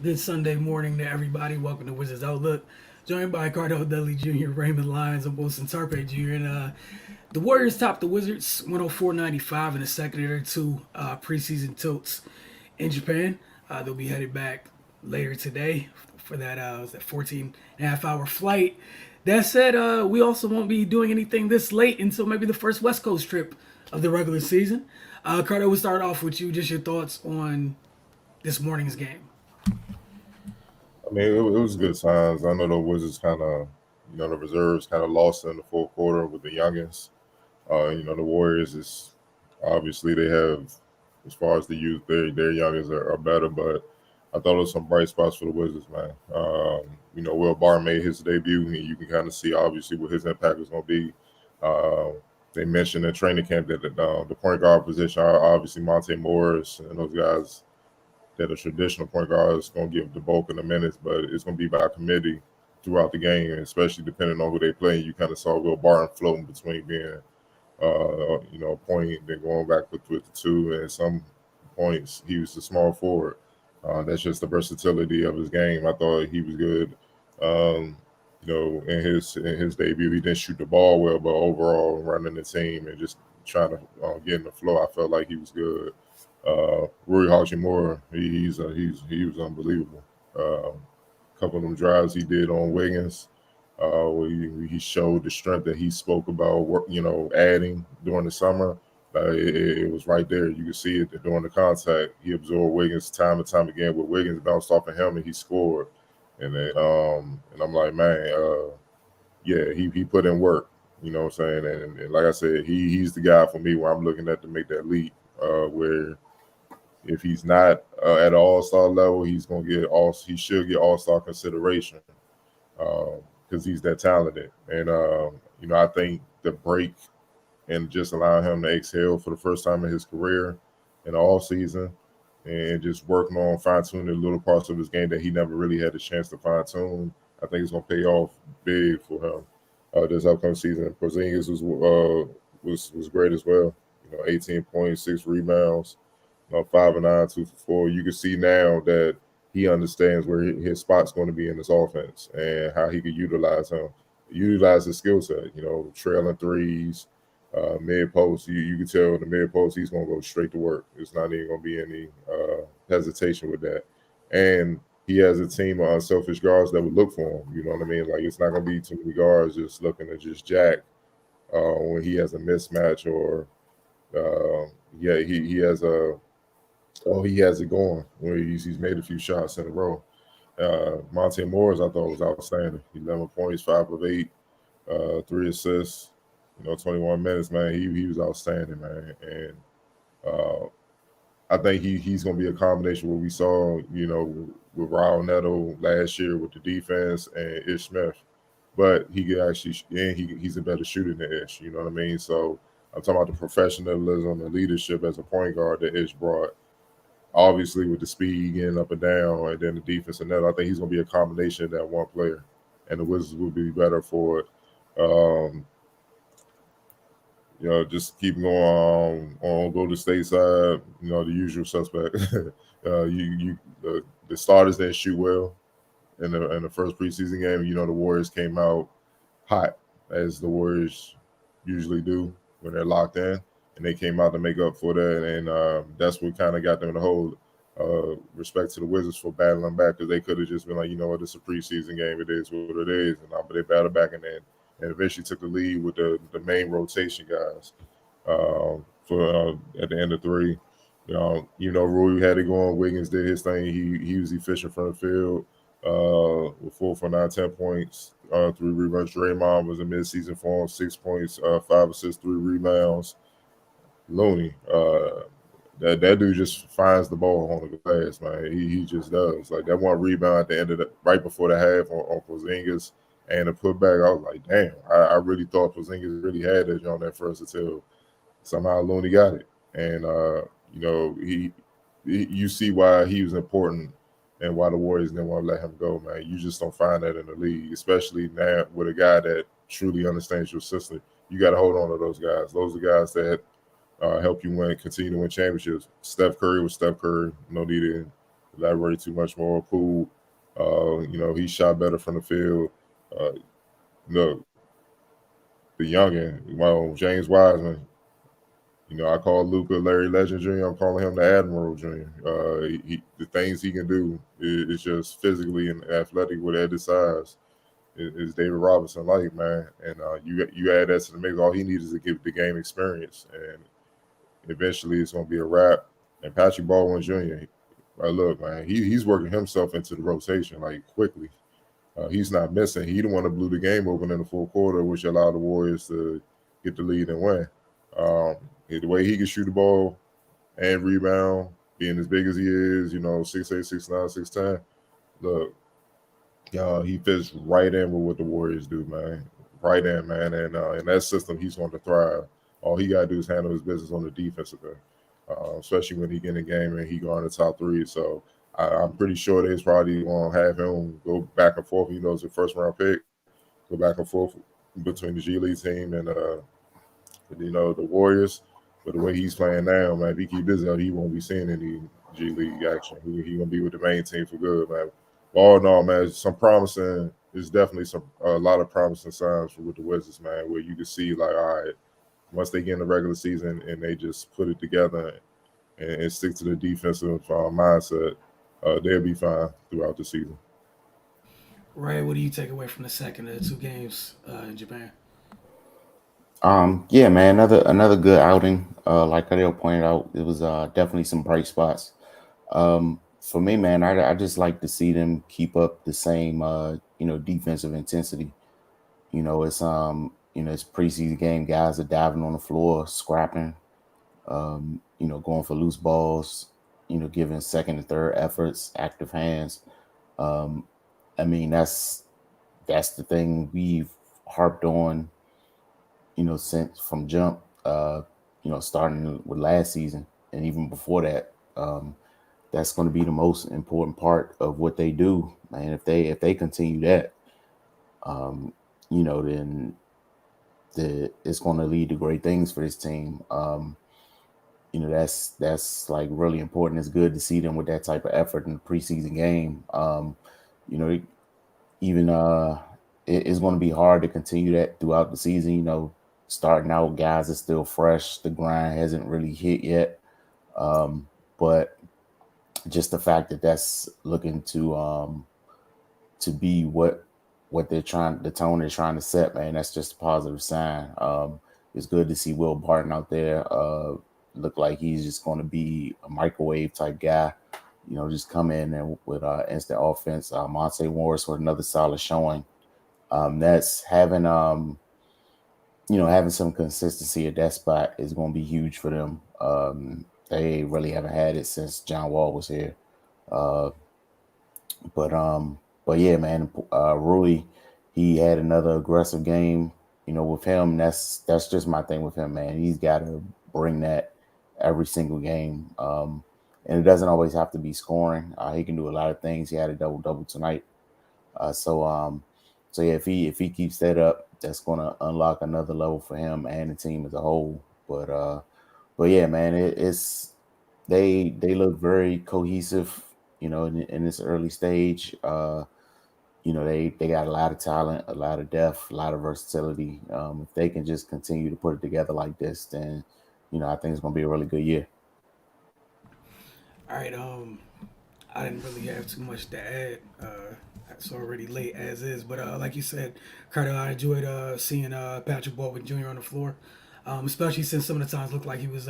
Good Sunday morning to everybody. Welcome to Wizards Outlook. Joined by Cardell Dudley Jr., Raymond Lyons, and Wilson Tarpe Jr. And the Warriors topped the Wizards 104-95 in the second of their two preseason tilts in Japan. They'll be headed back later today for that 14 and a half hour flight. That said, we also won't be doing anything this late until maybe the first West Coast trip of the regular season. Cardell, we'll start off with you. Just your thoughts on this morning's game. I mean, it was good signs. I know the Wizards kind of, the reserves kind of lost in the fourth quarter with the youngins. The Warriors is obviously they have, as far as the youth, their youngins are better, but I thought it was some bright spots for the Wizards, man. Will Barr made his debut, and you can kind of see obviously what his impact is going to be. Uh, they mentioned in training camp that the point guard position, obviously Monte Morris and those guys that a traditional point guard is going to give the bulk of the minutes, but it's going to be by committee throughout the game, and especially depending on who they play. You kind of saw Will Barton floating between being, point, then going back with the two, and at some points he was a small forward. That's just the versatility of his game. I thought he was good. Um, in his debut, he didn't shoot the ball well, but overall running the team and just trying to get in the flow, I felt like he was good. Rui Hachimura, he was unbelievable. A couple of them drives he did on Wiggins, where he showed the strength that he spoke about, adding during the summer. It was right there. You could see it during the contact. He absorbed Wiggins time and time again. With Wiggins bounced off of him and he scored. And then, and I'm like, man, yeah, he put in work. You know what I'm saying? And like I said, he's the guy for me where I'm looking at to make that leap. Where if he's not at an all-star level, he should get all-star consideration because he's that talented. And I think the break and just allowing him to exhale for the first time in his career in the off season and just working on fine-tuning the little parts of his game that he never really had a chance to fine-tune, I think it's going to pay off big for him this upcoming season. Porzingis was great as well. 18 points, 6 rebounds, 5 and 9, 2 for 4. You can see now that he understands where his spot's going to be in this offense and how he could utilize his skill set. Trailing threes, mid post. You can tell in the mid post he's going to go straight to work. There's not even going to be any hesitation with that. And he has a team of unselfish guards that would look for him. You know what I mean? Like it's not going to be too many guards just looking to just jack when he has a mismatch or he has it going where he's made a few shots in a row. Monte Morris, I thought was outstanding. 11 points, 5 of 8, 3 assists. 21 minutes, man. He was outstanding, man. And I think he's going to be a combination of what we saw, with Raul Neto last year with the defense and Ish Smith. But he could actually, and he's a better shooter than Ish. You know what I mean? So I'm talking about the professionalism and leadership as a point guard that Ish brought. Obviously, with the speed getting up and down, and then the defense and that, I think he's going to be a combination of that one player, and the Wizards will be better for it. Just keep going on Golden State side. The usual suspect. The starters didn't shoot well in the first preseason game. The Warriors came out hot as the Warriors usually do when they're locked in, and they came out to make up for that, and that's what kind of got them to hold respect to the Wizards for battling back because they could have just been like, it's a preseason game, it is what it is, but they battled back and eventually took the lead with the main rotation guys for at the end of 3. Rui had it going. Wiggins did his thing. He was efficient from the field with 4 for 9, 10 points, 3 rebounds. Draymond was in midseason form, 6 points, 5 assists, 3 rebounds. Looney, that dude just finds the ball on the glass, man. He just does. Like that one rebound at the end of right before the half on Porzingis and the putback, I was like, damn, I really thought Porzingis really had it on that first until somehow Looney got it. And you see why he was important and why the Warriors didn't want to let him go, man. You just don't find that in the league, especially now with a guy that truly understands your system. You got to hold on to those guys. Those are guys that help you continue to win championships. Steph Curry was Steph Curry. No need to elaborate too much more. Poole, he shot better from the field. Uh, Look, the youngin, well, James Wiseman. I call Luca Larry Legend Jr. I'm calling him the Admiral Jr. The things he can do is just physically and athletic with at his size is David Robinson like, man. And you add that to the mix. All he needs is to give the game experience, and eventually it's going to be a wrap. And Patrick Baldwin Jr. Look, man, he's working himself into the rotation like quickly. He's not missing. He the one that blew the game open in the fourth quarter, which allowed the Warriors to get the lead and win. The way he can shoot the ball and rebound, being as big as he is, 6'8", 6'9", 6'10". Look, he fits right in with what the Warriors do, man. Right in, man. And in that system, he's going to thrive. All he got to do is handle his business on the defensive end, especially when he get in the game and he go on the top three. So I'm pretty sure they's probably going to have him go back and forth. It's a first round pick, go back and forth between the G League team and the Warriors. But the way he's playing now, man, if he keep this up, he won't be seeing any G League action. He gonna be with the main team for good, man. All in all, man, some promising. There's definitely a lot of promising signs with the Wizards, man. Where you can see like, all right, once they get in the regular season and they just put it together and stick to the defensive mindset, they'll be fine throughout the season. Ray, what do you take away from the second of the two games in Japan? Yeah, man, another good outing. Like Adele pointed out, it was definitely some bright spots. For me, man, I just like to see them keep up the same defensive intensity. It's preseason game. Guys are diving on the floor, scrapping, going for loose balls, giving second and third efforts, active hands. Um, I mean, that's the thing we've harped on, since from jump, starting with last season and even before that. That's going to be the most important part of what they do, man. If they continue that, um, then it's going to lead to great things for this team. That's like really important. It's good to see them with that type of effort in the preseason game. You know, even it's going to be hard to continue that throughout the season. Starting out, guys are still fresh. The grind hasn't really hit yet. But just the fact that that's looking to be what they're trying, the tone they're trying to set, man, that's just a positive sign. It's good to see Will Barton out there. Look like he's just going to be a microwave type guy. Just come in and with instant offense. Monte Morris with another solid showing. That's having some consistency at that spot is going to be huge for them. They really haven't had it since John Wall was here. Uh, but yeah, man, Rui, he had another aggressive game. With him, that's just my thing with him, man. He's got to bring that every single game. And it doesn't always have to be scoring. He can do a lot of things. He had a double double tonight. So yeah, if he keeps that up, that's gonna unlock another level for him and the team as a whole. But yeah, man, it's they look very cohesive. In this early stage. They got a lot of talent, a lot of depth, a lot of versatility. If they can just continue to put it together like this, then I think it's gonna be a really good year. All right, I didn't really have too much to add. It's already late as is, but like you said, Carter, I enjoyed seeing Patrick Baldwin Jr. on the floor, especially since some of the times looked like he was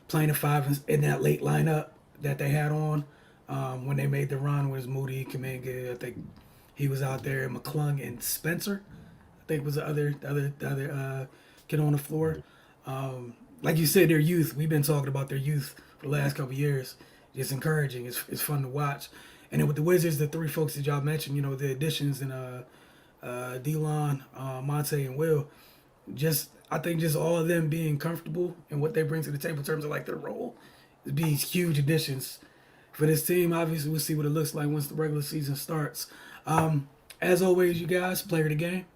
playing the five in that late lineup that they had on when they made the run with Moody, Kaminga. I think he was out there, McClung and Spencer. I think was the other kid on the floor. Like you said, their youth. We've been talking about their youth for the last couple of years. It's encouraging. It's fun to watch. And then with the Wizards, the three folks that y'all mentioned, the additions and Delon, Monte, and Will, just I think just all of them being comfortable and what they bring to the table in terms of like their role, it'd be huge additions for this team. Obviously, we'll see what it looks like once the regular season starts. As always, you guys, player of the game,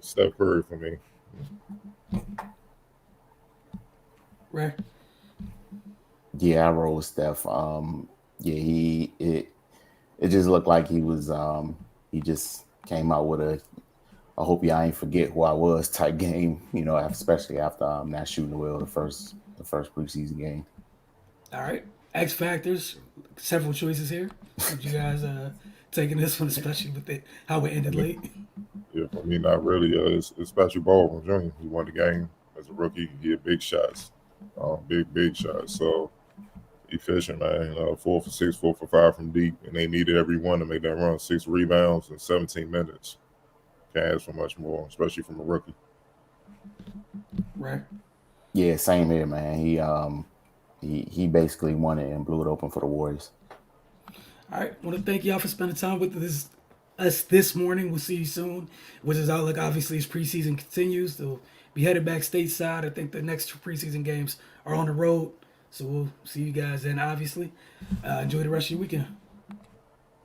Steph Curry for me. right? Yeah, I roll with Steph. Yeah, it just looked like he just came out with a I hope y'all ain't forget who I was type game, especially after not shooting well the first preseason game. All right. X factors. Several choices here. Would you guys taking this one, especially with it how it I ended mean, late? yeah, for me, not really. It's Patrick Baldwin Jr. He won the game as a rookie. He hit big shots, big shots. So efficient, man. 4 for 6, 4 for 5 from deep, and they needed every one to make that run. 6 rebounds in 17 minutes. Can't ask for much more, especially from a rookie. Right. Yeah, same here, man. He basically won it and blew it open for the Warriors. All right. Want to thank y'all for spending time with us this morning. We'll see you soon. Wizards Outlook, obviously, as preseason continues. They'll be headed back stateside. I think the next 2 preseason games are on the road. So we'll see you guys then, obviously. Enjoy the rest of your weekend.